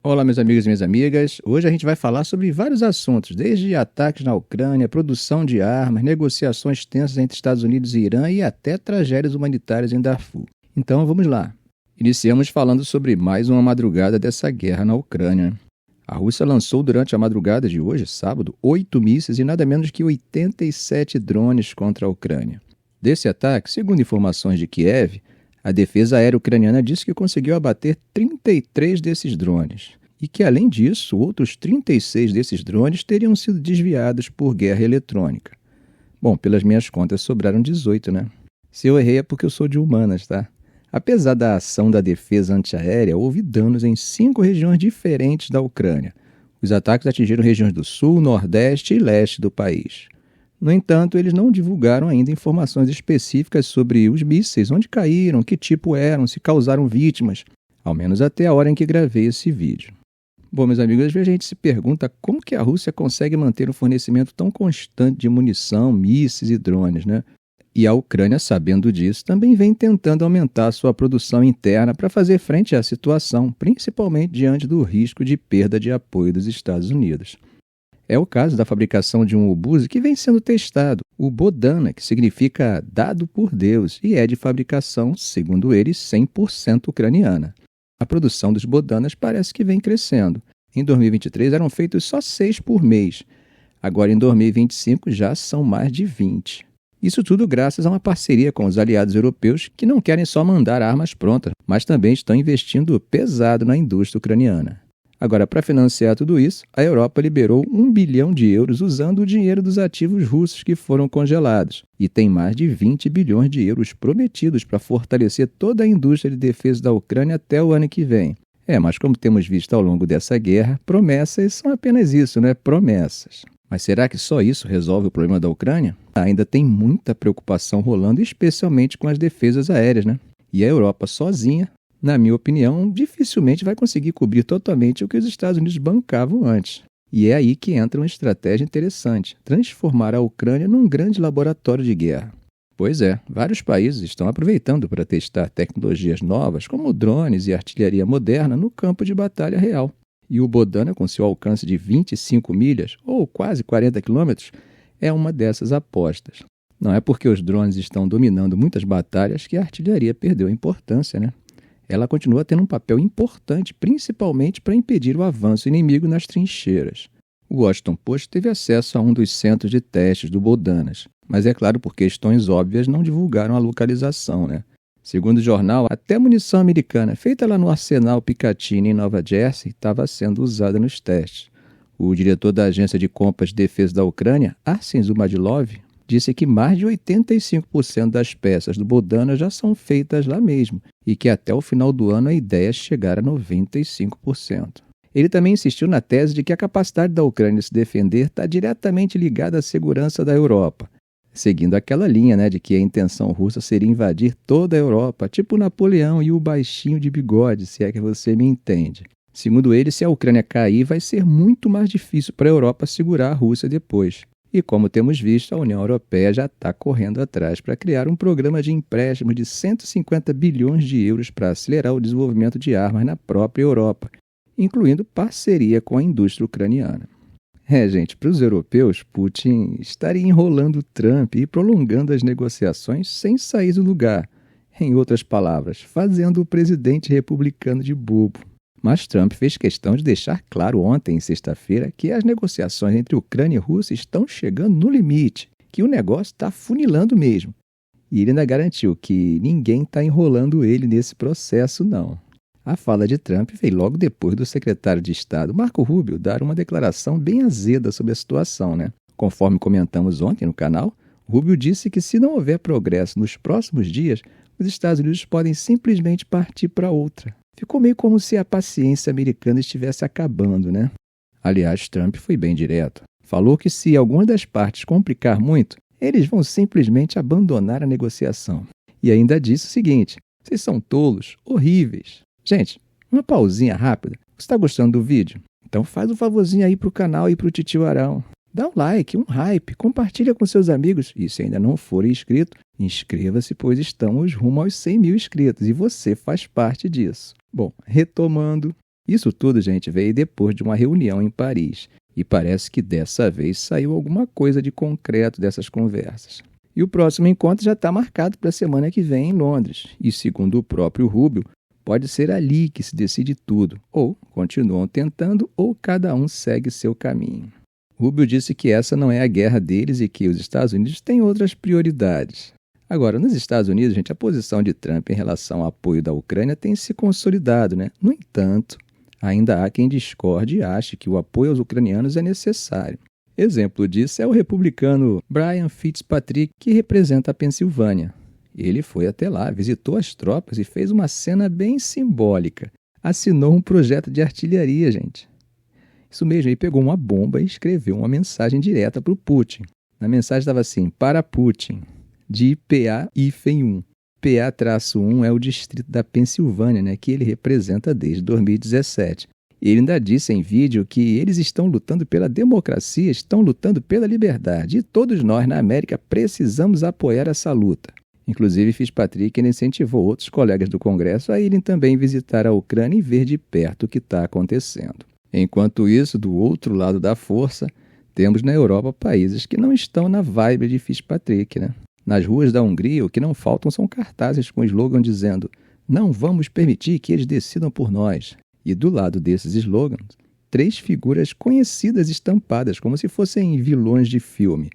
Olá, meus amigos e minhas amigas. Hoje a gente vai falar sobre vários assuntos, desde ataques na Ucrânia, produção de armas, negociações tensas entre Estados Unidos e Irã e até tragédias humanitárias em Darfur. Então, vamos lá. Iniciamos falando sobre mais uma madrugada dessa guerra na Ucrânia. A Rússia lançou durante a madrugada de hoje, sábado, 8 mísseis e nada menos que 87 drones contra a Ucrânia. Desse ataque, segundo informações de Kiev, a defesa aérea ucraniana disse que conseguiu abater 33 desses drones e que, além disso, outros 36 desses drones teriam sido desviados por guerra eletrônica. Bom, pelas minhas contas, sobraram 18, né? Se eu errei é porque eu sou de humanas, tá? Apesar da ação da defesa antiaérea, houve danos em 5 regiões diferentes da Ucrânia. Os ataques atingiram regiões do sul, nordeste e leste do país. No entanto, eles não divulgaram ainda informações específicas sobre os mísseis, onde caíram, que tipo eram, se causaram vítimas, ao menos até a hora em que gravei esse vídeo. Bom, meus amigos, às vezes a gente se pergunta como que a Rússia consegue manter um fornecimento tão constante de munição, mísseis e drones, né? E a Ucrânia, sabendo disso, também vem tentando aumentar sua produção interna para fazer frente à situação, principalmente diante do risco de perda de apoio dos Estados Unidos. É o caso da fabricação de um obuse que vem sendo testado, o Bodana, que significa dado por Deus, e é de fabricação, segundo eles, 100% ucraniana. A produção dos Bodanas parece que vem crescendo. Em 2023 eram feitos só 6 por mês. Agora em 2025 já são mais de 20. Isso tudo graças a uma parceria com os aliados europeus que não querem só mandar armas prontas, mas também estão investindo pesado na indústria ucraniana. Agora, para financiar tudo isso, a Europa liberou 1 bilhão de euros usando o dinheiro dos ativos russos que foram congelados. E tem mais de 20 bilhões de euros prometidos para fortalecer toda a indústria de defesa da Ucrânia até o ano que vem. Mas como temos visto ao longo dessa guerra, promessas são apenas isso, né? Promessas. Mas será que só isso resolve o problema da Ucrânia? Ainda tem muita preocupação rolando, especialmente com as defesas aéreas, né? E a Europa sozinha, na minha opinião, dificilmente vai conseguir cobrir totalmente o que os Estados Unidos bancavam antes. E é aí que entra uma estratégia interessante, transformar a Ucrânia num grande laboratório de guerra. Pois é, vários países estão aproveitando para testar tecnologias novas, como drones e artilharia moderna, no campo de batalha real. E o Bodana, com seu alcance de 25 milhas, ou quase 40 quilômetros, é uma dessas apostas. Não é porque os drones estão dominando muitas batalhas que a artilharia perdeu importância, né? Ela continua tendo um papel importante, principalmente para impedir o avanço inimigo nas trincheiras. O Washington Post teve acesso a um dos centros de testes do Bodanas, mas é claro, por questões óbvias, não divulgaram a localização, né? Segundo o jornal, até munição americana, feita lá no arsenal Picatinny, em Nova Jersey, estava sendo usada nos testes. O diretor da Agência de Compras de Defesa da Ucrânia, Arsen Zumadilov, disse que mais de 85% das peças do Bodana já são feitas lá mesmo e que até o final do ano a ideia é chegar a 95%. Ele também insistiu na tese de que a capacidade da Ucrânia de se defender está diretamente ligada à segurança da Europa, seguindo aquela linha, de que a intenção russa seria invadir toda a Europa, tipo Napoleão e o baixinho de bigode, se é que você me entende. Segundo ele, se a Ucrânia cair, vai ser muito mais difícil para a Europa segurar a Rússia depois. E como temos visto, a União Europeia já está correndo atrás para criar um programa de empréstimo de 150 bilhões de euros para acelerar o desenvolvimento de armas na própria Europa, incluindo parceria com a indústria ucraniana. Gente, para os europeus, Putin estaria enrolando Trump e prolongando as negociações sem sair do lugar. Em outras palavras, fazendo o presidente republicano de bobo. Mas Trump fez questão de deixar claro ontem, sexta-feira, que as negociações entre Ucrânia e Rússia estão chegando no limite, que o negócio está funilando mesmo. E ele ainda garantiu que ninguém está enrolando ele nesse processo, não. A fala de Trump veio logo depois do secretário de Estado, Marco Rubio, dar uma declaração bem azeda sobre a situação, né? Conforme comentamos ontem no canal, Rubio disse que se não houver progresso nos próximos dias, os Estados Unidos podem simplesmente partir para outra. Ficou meio como se a paciência americana estivesse acabando, né? Aliás, Trump foi bem direto. Falou que se alguma das partes complicar muito, eles vão simplesmente abandonar a negociação. E ainda disse o seguinte: vocês são tolos, horríveis. Gente, uma pausinha rápida. Você está gostando do vídeo? Então faz um favorzinho aí pro canal e pro Titio Arão. Dá um like, um hype, compartilha com seus amigos. E se ainda não for inscrito, inscreva-se, pois estamos rumo aos 100 mil inscritos e você faz parte disso. Bom, retomando, Isso tudo, gente, veio depois de uma reunião em Paris. E parece que dessa vez saiu alguma coisa de concreto dessas conversas. E o próximo encontro já está marcado para a semana que vem em Londres. E segundo o próprio Rubio, pode ser ali que se decide tudo. Ou continuam tentando, ou cada um segue seu caminho. Rubio disse que essa não é a guerra deles e que os Estados Unidos têm outras prioridades. Agora, nos Estados Unidos, gente, a posição de Trump em relação ao apoio da Ucrânia tem se consolidado, né? No entanto, ainda há quem discorde e ache que o apoio aos ucranianos é necessário. Exemplo disso é o republicano Brian Fitzpatrick, que representa a Pensilvânia. Ele foi até lá, visitou as tropas e fez uma cena bem simbólica. Assinou um projeto de artilharia, gente. Isso mesmo, ele pegou uma bomba e escreveu uma mensagem direta para o Putin. Na mensagem estava assim: para Putin, de PA-1. PA-1 é o distrito da Pensilvânia, né, que ele representa desde 2017. Ele ainda disse em vídeo que eles estão lutando pela democracia, estão lutando pela liberdade, e todos nós na América precisamos apoiar essa luta. Inclusive, Fitzpatrick incentivou outros colegas do Congresso a irem também visitar a Ucrânia e ver de perto o que está acontecendo. Enquanto isso, do outro lado da força, temos na Europa países que não estão na vibe de Fitzpatrick, né? Nas ruas da Hungria, o que não faltam são cartazes com slogan dizendo: não vamos permitir que eles decidam por nós. E do lado desses slogans, 3 figuras conhecidas estampadas, como se fossem vilões de filme: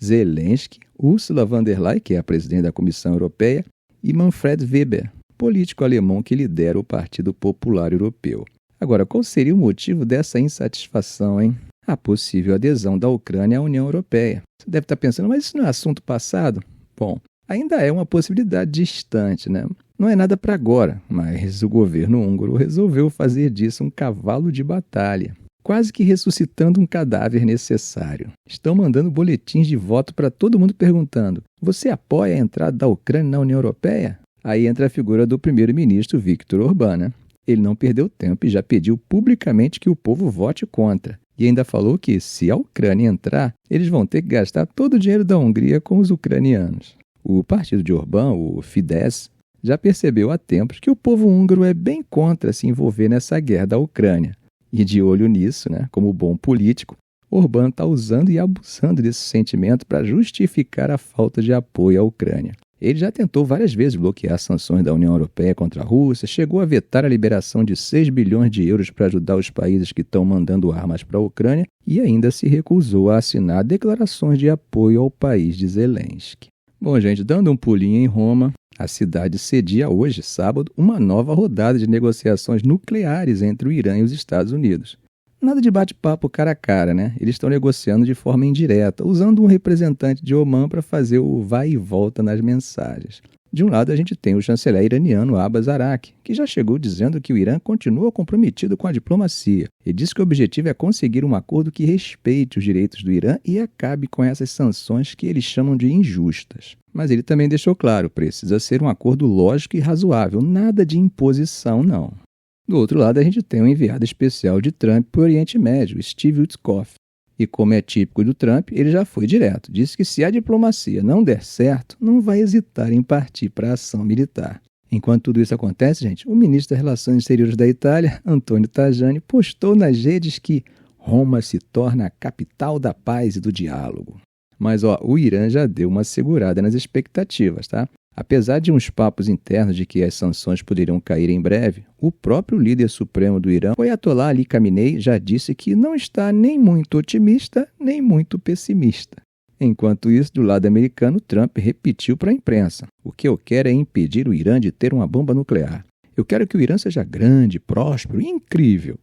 Zelensky, Ursula von der Leyen, que é a presidente da Comissão Europeia, e Manfred Weber, político alemão que lidera o Partido Popular Europeu. Agora, qual seria o motivo dessa insatisfação, hein? A possível adesão da Ucrânia à União Europeia. Você deve estar pensando, mas isso não é assunto passado? Bom, ainda é uma possibilidade distante, né? Não é nada para agora, mas o governo húngaro resolveu fazer disso um cavalo de batalha, quase que ressuscitando um cadáver necessário. Estão mandando boletins de voto para todo mundo perguntando: você apoia a entrada da Ucrânia na União Europeia? Aí entra a figura do primeiro-ministro Viktor Orbán, né? Ele não perdeu tempo e já pediu publicamente que o povo vote contra. E ainda falou que, se a Ucrânia entrar, eles vão ter que gastar todo o dinheiro da Hungria com os ucranianos. O partido de Orbán, o Fidesz, já percebeu há tempos que o povo húngaro é bem contra se envolver nessa guerra da Ucrânia. E de olho nisso, né, como bom político, Orbán está usando e abusando desse sentimento para justificar a falta de apoio à Ucrânia. Ele já tentou várias vezes bloquear as sanções da União Europeia contra a Rússia, chegou a vetar a liberação de 6 bilhões de euros para ajudar os países que estão mandando armas para a Ucrânia e ainda se recusou a assinar declarações de apoio ao país de Zelensky. Bom, gente, dando um pulinho em Roma, a cidade cedia hoje, sábado, uma nova rodada de negociações nucleares entre o Irã e os Estados Unidos. Nada de bate-papo cara a cara, né? Eles estão negociando de forma indireta, usando um representante de Omã para fazer o vai e volta nas mensagens. De um lado, a gente tem o chanceler iraniano Abbas Araqi, que já chegou dizendo que o Irã continua comprometido com a diplomacia. Ele disse que o objetivo é conseguir um acordo que respeite os direitos do Irã e acabe com essas sanções que eles chamam de injustas. Mas ele também deixou claro, precisa ser um acordo lógico e razoável, nada de imposição, não. Do outro lado, a gente tem um enviado especial de Trump para o Oriente Médio, Steve Witkoff. E como é típico do Trump, ele já foi direto. Disse que se a diplomacia não der certo, não vai hesitar em partir para a ação militar. Enquanto tudo isso acontece, gente, o ministro das Relações Exteriores da Itália, Antonio Tajani, postou nas redes que Roma se torna a capital da paz e do diálogo. Mas o Irã já deu uma segurada nas expectativas, tá? Apesar de uns papos internos de que as sanções poderiam cair em breve, o próprio líder supremo do Irã, o Ayatollah Ali Khamenei, já disse que não está nem muito otimista, nem muito pessimista. Enquanto isso, do lado americano, Trump repetiu para a imprensa: o que eu quero é impedir o Irã de ter uma bomba nuclear. Eu quero que o Irã seja grande, próspero e incrível.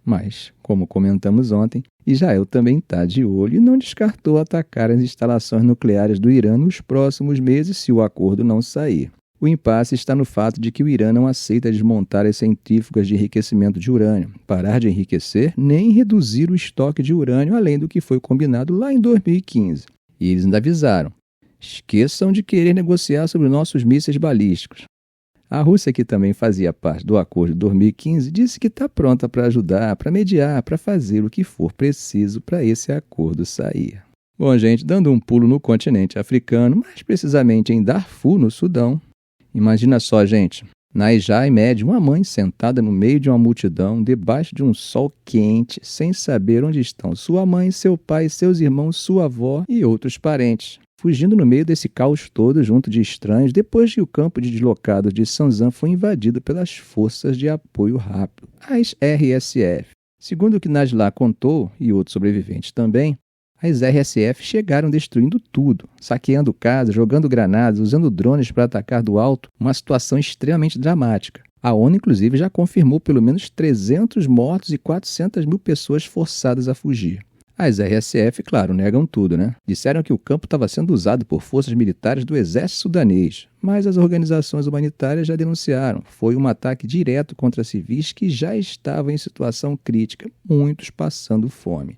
Mas, como comentamos ontem, Israel também está de olho e não descartou atacar as instalações nucleares do Irã nos próximos meses se o acordo não sair. O impasse está no fato de que o Irã não aceita desmontar as centrífugas de enriquecimento de urânio, parar de enriquecer, nem reduzir o estoque de urânio além do que foi combinado lá em 2015. E eles ainda avisaram: esqueçam de querer negociar sobre nossos mísseis balísticos. A Rússia, que também fazia parte do acordo de 2015, disse que está pronta para ajudar, para mediar, para fazer o que for preciso para esse acordo sair. Bom, gente, dando um pulo no continente africano, mais precisamente em Darfur, no Sudão. Imagina só, gente, Naijai Med, uma mãe sentada no meio de uma multidão, debaixo de um sol quente, sem saber onde estão sua mãe, seu pai, seus irmãos, sua avó e outros parentes. Fugindo no meio desse caos todo junto de estranhos, depois que o campo de deslocados de Sanzan foi invadido pelas Forças de Apoio Rápido, as RSF. Segundo o que Najla contou, e outros sobreviventes também, as RSF chegaram destruindo tudo, saqueando casas, jogando granadas, usando drones para atacar do alto, uma situação extremamente dramática. A ONU, inclusive, já confirmou pelo menos 300 mortos e 400 mil pessoas forçadas a fugir. As RSF, claro, negam tudo, né? Disseram que o campo estava sendo usado por forças militares do exército sudanês, mas as organizações humanitárias já denunciaram. Foi um ataque direto contra civis que já estavam em situação crítica, muitos passando fome.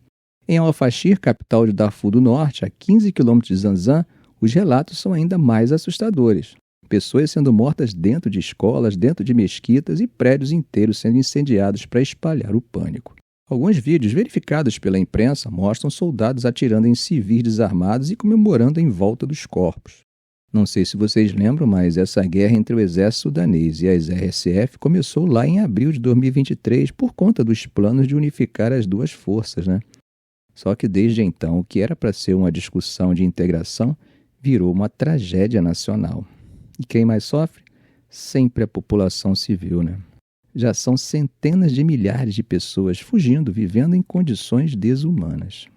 Em Al-Fashir, capital de Darfur do Norte, a 15 quilômetros de Zanzan, os relatos são ainda mais assustadores. Pessoas sendo mortas dentro de escolas, dentro de mesquitas e prédios inteiros sendo incendiados para espalhar o pânico. Alguns vídeos verificados pela imprensa mostram soldados atirando em civis desarmados e comemorando em volta dos corpos. Não sei se vocês lembram, mas essa guerra entre o exército sudanês e as RSF começou lá em abril de 2023 por conta dos planos de unificar as duas forças, né? Só que desde então, o que era para ser uma discussão de integração virou uma tragédia nacional. E quem mais sofre? Sempre a população civil, né? Já são centenas de milhares de pessoas fugindo, vivendo em condições desumanas.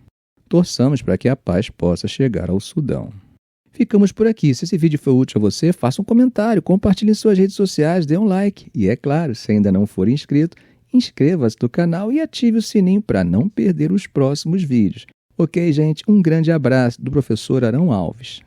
Torçamos para que a paz possa chegar ao Sudão. Ficamos por aqui. Se esse vídeo foi útil a você, faça um comentário, compartilhe em suas redes sociais, dê um like. E é claro, se ainda não for inscrito, inscreva-se no canal e ative o sininho para não perder os próximos vídeos. Ok, gente? Um grande abraço do professor Arão Alves.